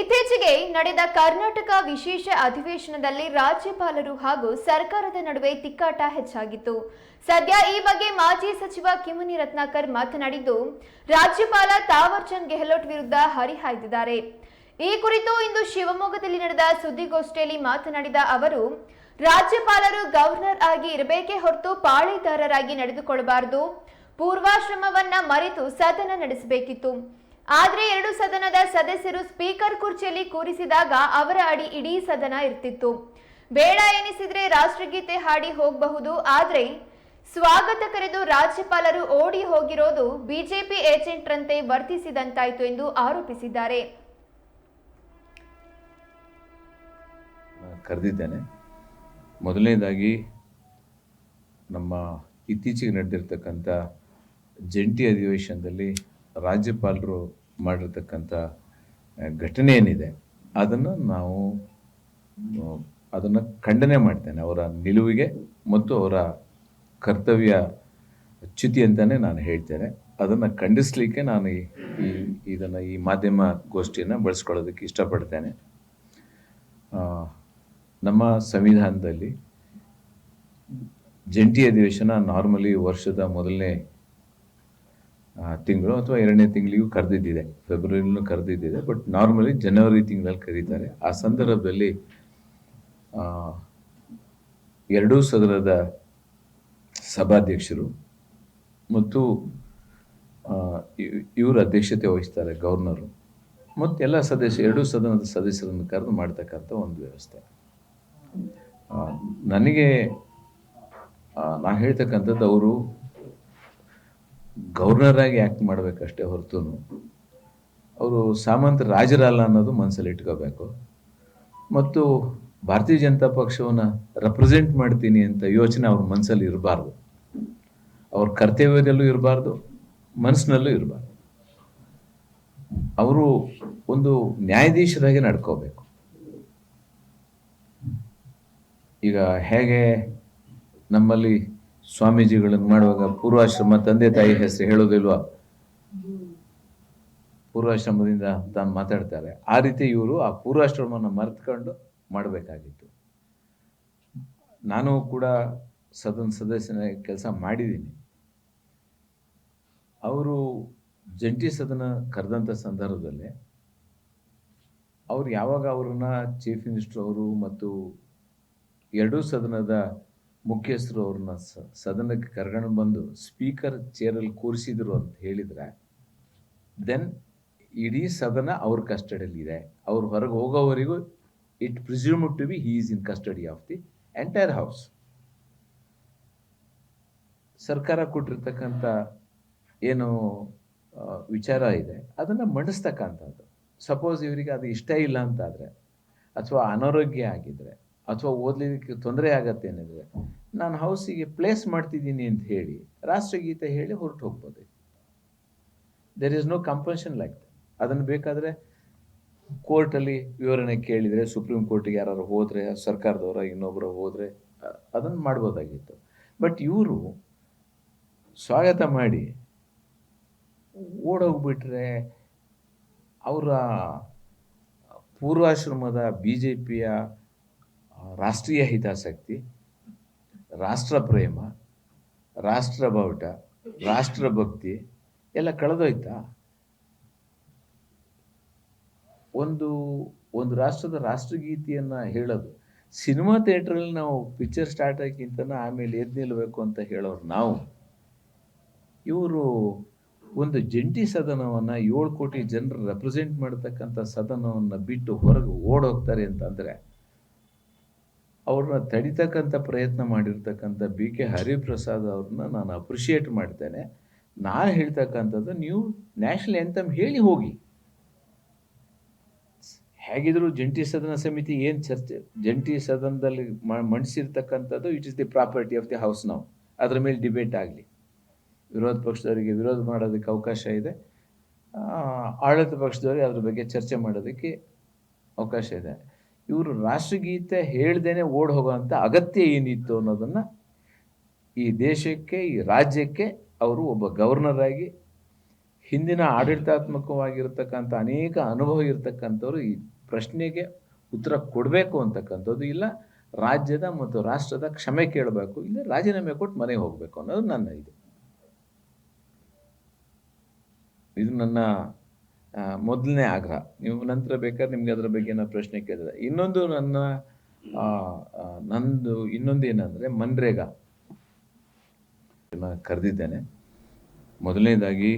ಇತ್ತೀಚೆಗೆ ನಡೆದ ಕರ್ನಾಟಕ ವಿಶೇಷ ಅಧಿವೇಶನದಲ್ಲಿ ರಾಜ್ಯಪಾಲರು ಹಾಗೂ ಸರ್ಕಾರದ ನಡುವೆ ತಿಕ್ಕಾಟ ಹೆಚ್ಚಾಗಿತ್ತು. ಸದ್ಯ ಈ ಬಗ್ಗೆ ಮಾಜಿ ಸಚಿವ ಕಿಮ್ಮನೆ ರತ್ನಾಕರ್ ಮಾತನಾಡಿದ್ದು, ರಾಜ್ಯಪಾಲ ತಾವರ್ ಚಂದ್ ಗೆಹ್ಲೋಟ್ ವಿರುದ್ಧ ಹರಿಹಾಯ್ದಿದ್ದಾರೆ. ಈ ಕುರಿತು ಇಂದು ಶಿವಮೊಗ್ಗದಲ್ಲಿ ನಡೆದ ಸುದ್ದಿಗೋಷ್ಠಿಯಲ್ಲಿ ಮಾತನಾಡಿದ ಅವರು, ರಾಜ್ಯಪಾಲರು ಗವರ್ನರ್ ಆಗಿ ಇರಬೇಕೇ ಹೊರತು ಪಾಳೇದಾರರಾಗಿ ನಡೆದುಕೊಳ್ಳಬಾರದು. ಪೂರ್ವಾಶ್ರಮವನ್ನ ಮರೆತು ಸದನ ನಡೆಸಬೇಕಿತ್ತು. ಆದರೆ ಎರಡು ಸದನದ ಸದಸ್ಯರು ಸ್ಪೀಕರ್ ಕುರ್ಚಿಯಲ್ಲಿ ಕೂರಿಸಿದಾಗ ಅವರ ಅಡಿ ಇಡೀ ಸದನ ಇರ್ತಿತ್ತು. ಬೇಡ ಎನಿಸಿದ್ರೆ ರಾಷ್ಟ್ರಗೀತೆ ಹಾಡಿ ಹೋಗಬಹುದು. ಆದ್ರೆ ಸ್ವಾಗತ ಕರೆದು ರಾಜ್ಯಪಾಲರು ಓಡಿ ಹೋಗಿರೋದು ಬಿಜೆಪಿ ಏಜೆಂಟ್ರಂತೆ ವರ್ತಿಸಿದಂತಾಯ್ತು ಎಂದು ಆರೋಪಿಸಿದ್ದಾರೆ. ಕರೆದಿದ್ದೇನೆ. ಮೊದಲನೇದಾಗಿ ನಮ್ಮ ಇತ್ತೀಚೆಗೆ ನಡೆದಿರ್ತಕ್ಕಂಥ ಜಂಟಿ ಅಧಿವೇಶನದಲ್ಲಿ ರಾಜ್ಯಪಾಲರು ಮಾಡಿರ್ತಕ್ಕಂಥ ಘಟನೆ ಏನಿದೆ ಅದನ್ನು ಖಂಡನೆ ಮಾಡ್ತೇನೆ. ಅವರ ನಿಲುವಿಗೆ ಮತ್ತು ಅವರ ಕರ್ತವ್ಯ ಚ್ಯುತಿ ಅಂತಲೇ ನಾನು ಹೇಳ್ತೇನೆ. ಅದನ್ನು ಖಂಡಿಸಲಿಕ್ಕೆ ನಾನು ಈ ಮಾಧ್ಯಮ ಗೋಷ್ಠಿಯನ್ನು ಬಳಸ್ಕೊಳ್ಳೋದಕ್ಕೆ ಇಷ್ಟಪಡ್ತೇನೆ. ನಮ್ಮ ಸಂವಿಧಾನದಲ್ಲಿ ಜಂಟಿ ಅಧಿವೇಶನ ನಾರ್ಮಲಿ ವರ್ಷದ ಮೊದಲನೇ ತಿಂಗಳು ಅಥವಾ ಎರಡನೇ ತಿಂಗಳಿಗೂ ಕರೆದಿದ್ದಿದೆ, ಫೆಬ್ರವರಿಲೂ ಕರೆದಿದ್ದಿದೆ. ಬಟ್ ನಾರ್ಮಲಿ ಜನವರಿ ತಿಂಗಳಲ್ಲಿ ಕರೀತಾರೆ. ಆ ಸಂದರ್ಭದಲ್ಲಿ ಎರಡೂ ಸದನದ ಸಭಾಧ್ಯಕ್ಷರು ಮತ್ತು ಇವರು ಅಧ್ಯಕ್ಷತೆ ವಹಿಸ್ತಾರೆ, ಗವರ್ನರು, ಮತ್ತು ಎಲ್ಲ ಎರಡೂ ಸದನದ ಸದಸ್ಯರನ್ನು ಕರೆದು ಮಾಡ್ತಕ್ಕಂಥ ಒಂದು ವ್ಯವಸ್ಥೆ. ನನಗೆ ನಾನು ಹೇಳ್ತಕ್ಕಂಥದ್ದು, ಅವರು ಗವರ್ನರ್ ಆಗಿ ಆ್ಯಕ್ಟ್ ಮಾಡಬೇಕಷ್ಟೇ ಹೊರತು ಅವರು ಸಾಮಂತ ರಾಜರಲ್ಲ ಅನ್ನೋದು ಮನಸ್ಸಲ್ಲಿ ಇಟ್ಕೋಬೇಕು. ಮತ್ತು ಭಾರತೀಯ ಜನತಾ ಪಕ್ಷವನ್ನು ರೆಪ್ರೆಸೆಂಟ್ ಮಾಡ್ತೀನಿ ಅಂತ ಯೋಚನೆ ಅವ್ರ ಮನಸ್ಸಲ್ಲಿ ಇರಬಾರ್ದು, ಅವ್ರ ಕರ್ತವ್ಯದಲ್ಲೂ ಇರಬಾರ್ದು, ಮನಸ್ಸಿನಲ್ಲೂ ಇರಬಾರ್ದು. ಅವರು ಒಂದು ನ್ಯಾಯಾಧೀಶರಾಗಿ ನಡ್ಕೋಬೇಕು. ಈಗ ಹೇಗೆ ನಮ್ಮಲ್ಲಿ ಸ್ವಾಮೀಜಿಗಳನ್ನು ಮಾಡುವಾಗ ಪೂರ್ವಾಶ್ರಮ ತಂದೆ ತಾಯಿ ಹೆಸರು ಹೇಳೋದಿಲ್ವಾ, ಪೂರ್ವಾಶ್ರಮದಿಂದ ತಾನು ಮಾತಾಡ್ತಾರೆ. ಆ ರೀತಿ ಇವರು ಆ ಪೂರ್ವಾಶ್ರಮವನ್ನು ಮರೆತುಕೊಂಡು ಮಾಡಬೇಕಾಗಿತ್ತು. ನಾನು ಕೂಡ ಸದಸ್ಯನ ಕೆಲಸ ಮಾಡಿದ್ದೀನಿ. ಅವರು ಜಂಟಿ ಸದನ ಕರೆದಂಥ ಸಂದರ್ಭದಲ್ಲಿ ಅವ್ರು ಯಾವಾಗ ಅವ್ರನ್ನ ಚೀಫ್ ಮಿನಿಸ್ಟರ್ ಅವರು ಮತ್ತು ಎರಡೂ ಸದನದ ಮುಖ್ಯಸ್ಥರು ಅವ್ರನ್ನ ಸದನಕ್ಕೆ ಕರ್ಕೊಂಡು ಬಂದು ಸ್ಪೀಕರ್ ಚೇರಲ್ಲಿ ಕೂರಿಸಿದ್ರು ಅಂತ ಹೇಳಿದರೆ, ದೆನ್ ಇಡೀ ಸದನ ಅವ್ರ ಕಸ್ಟಡಿಯಲ್ಲಿ ಇದೆ. ಅವ್ರು ಹೊರಗೆ ಹೋಗೋವರೆಗೂ it presumed to be he is in custody of the entire house. ಸರ್ಕಾರ ಕೊಟ್ಟಿರ್ತಕ್ಕಂಥ ಏನು ವಿಚಾರ ಇದೆ ಅದನ್ನು ಮಂಡಿಸ್ತಕ್ಕಂಥದ್ದು. ಸಪೋಸ್ ಇವರಿಗೆ ಅದು ಇಷ್ಟ ಇಲ್ಲ ಅಂತಾದರೆ, ಅಥವಾ ಅನಾರೋಗ್ಯ ಆಗಿದ್ರೆ, ಅಥವಾ ಓದಲಿಕ್ಕೆ ತೊಂದರೆ ಆಗತ್ತೆ ಏನಿದ್ರೆ, ನಾನು ಹೌಸಿಗೆ ಪ್ಲೇಸ್ ಮಾಡ್ತಿದ್ದೀನಿ ಅಂತ ಹೇಳಿ ರಾಷ್ಟ್ರಗೀತೆ ಹೇಳಿ ಹೊರಟು ಹೋಗ್ಬೋದು. There is no compulsion like that. ಅದನ್ನು ಬೇಕಾದರೆ ಕೋರ್ಟಲ್ಲಿ ವಿವರಣೆ ಕೇಳಿದರೆ, ಸುಪ್ರೀಂ ಕೋರ್ಟಿಗೆ ಯಾರು ಹೋದರೆ, ಸರ್ಕಾರದವರ ಇನ್ನೊಬ್ಬರು ಹೋದರೆ ಅದನ್ನು ಮಾಡ್ಬೋದಾಗಿತ್ತು. ಬಟ್ ಇವರು ಸ್ವಾಗತ ಮಾಡಿ ಓಡೋಗ್ಬಿಟ್ರೆ ಅವರ ಪೂರ್ವಾಶ್ರಮದ BJPಯ ರಾಷ್ಟ್ರೀಯ ಹಿತಾಸಕ್ತಿ, ರಾಷ್ಟ್ರ ಪ್ರೇಮ, ರಾಷ್ಟ್ರ ಬಾವುಟ, ರಾಷ್ಟ್ರಭಕ್ತಿ ಎಲ್ಲ ಕಳೆದೋಯ್ತಾ? ಒಂದು ರಾಷ್ಟ್ರದ ರಾಷ್ಟ್ರಗೀತೆಯನ್ನು ಹೇಳೋದು, ಸಿನಿಮಾ ಥಿಯೇಟ್ರಲ್ಲಿ ನಾವು ಪಿಕ್ಚರ್ ಸ್ಟಾರ್ಟ್ ಆಗಿಂತ ಆಮೇಲೆ ಎದ್ದು ನಿಲ್ಲಬೇಕು ಅಂತ ಹೇಳೋರು ನಾವು. ಇವರು ಒಂದು ಜಂಟಿ ಸದನವನ್ನು 7 ಕೋಟಿ ಜನರು ರೆಪ್ರೆಸೆಂಟ್ ಮಾಡತಕ್ಕಂಥ ಸದನವನ್ನು ಬಿಟ್ಟು ಹೊರಗೆ ಓಡೋಗ್ತಾರೆ ಅಂತಂದರೆ, ಅವ್ರನ್ನ ತಡಿತಕ್ಕಂಥ ಪ್ರಯತ್ನ ಮಾಡಿರ್ತಕ್ಕಂಥ BK ಹರಿಪ್ರಸಾದ್ ಅವ್ರನ್ನ ನಾನು ಅಪ್ರಿಷಿಯೇಟ್ ಮಾಡ್ತೇನೆ. ನಾನು ಹೇಳ್ತಕ್ಕಂಥದ್ದು, ನೀವು ನ್ಯಾಷನಲ್ ಆ್ಯಂಥಮ್ ಹೇಳಿ ಹೋಗಿ. ಹೇಗಿದ್ರು ಜಂಟಿ ಸದನ ಸಮಿತಿ ಏನು ಚರ್ಚೆ ಜಂಟಿ ಸದನದಲ್ಲಿ ಮಂಡಿಸಿರ್ತಕ್ಕಂಥದ್ದು, it is the property of the house. ನಾವು ಅದರ ಮೇಲೆ ಡಿಬೇಟ್ ಆಗಲಿ. ವಿರೋಧ ಪಕ್ಷದವರಿಗೆ ವಿರೋಧ ಮಾಡೋದಕ್ಕೆ ಅವಕಾಶ ಇದೆ, ಆಡಳಿತ ಪಕ್ಷದವರಿಗೆ ಅದ್ರ ಬಗ್ಗೆ ಚರ್ಚೆ ಮಾಡೋದಕ್ಕೆ ಅವಕಾಶ ಇದೆ. ಇವರು ರಾಷ್ಟ್ರಗೀತೆ ಹೇಳ್ದೇನೆ ಓಡ್ ಹೋಗೋವಂಥ ಅಗತ್ಯ ಏನಿತ್ತು ಅನ್ನೋದನ್ನು ಈ ದೇಶಕ್ಕೆ, ಈ ರಾಜ್ಯಕ್ಕೆ ಅವರು ಒಬ್ಬ ಗವರ್ನರ್ ಆಗಿ ಹಿಂದಿನ ಆಡಳಿತಾತ್ಮಕವಾಗಿರ್ತಕ್ಕಂಥ ಅನೇಕ ಅನುಭವ ಇರತಕ್ಕಂಥವ್ರು ಈ ಪ್ರಶ್ನೆಗೆ ಉತ್ತರ ಕೊಡಬೇಕು ಅಂತಕ್ಕಂಥದ್ದು, ಇಲ್ಲ ರಾಜ್ಯದ ಮತ್ತು ರಾಷ್ಟ್ರದ ಕ್ಷಮೆ ಕೇಳಬೇಕು, ಇಲ್ಲ ರಾಜೀನಾಮೆ ಕೊಟ್ಟು ಮನೆಗೆ ಹೋಗಬೇಕು ಅನ್ನೋದು ನನ್ನ ಇದು ನನ್ನ ಮೊದಲನೇ ಆಗ್ರಹ. ನೀವು ನಂತರ ಬೇಕಾದ್ರೆ ನಿಮ್ಗೆ ಅದರ ಬಗ್ಗೆ ಏನೋ ಪ್ರಶ್ನೆ ಕೇಳಿದ್ರೆ. ಇನ್ನೊಂದು ನಂದು ಇನ್ನೊಂದು ಏನಂದರೆ ಮನ್ರೇಗಾ ಕರೆದಿದ್ದೇನೆ. ಮೊದಲನೇದಾಗಿ